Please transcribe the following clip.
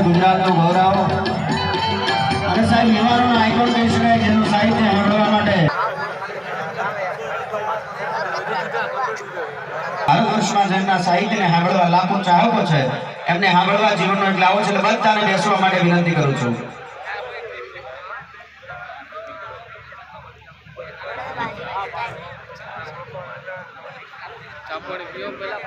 ગુજરાતનો ગૌરવ અને સાહેબ યુવાનોનો આઇકોન કહી શકાય જેનું સાહિત્ય સાંભળવા માટે ભારત વર્ષમાં જેમના સાહિત્યને સાંભળવા લાખો ચાહકો છે એમને સાંભળવા જીવનનો એક લાવો છે એટલે બધાને બેસવા માટે વિનંતી કરું છું. ચાપડી પીઓ પેલા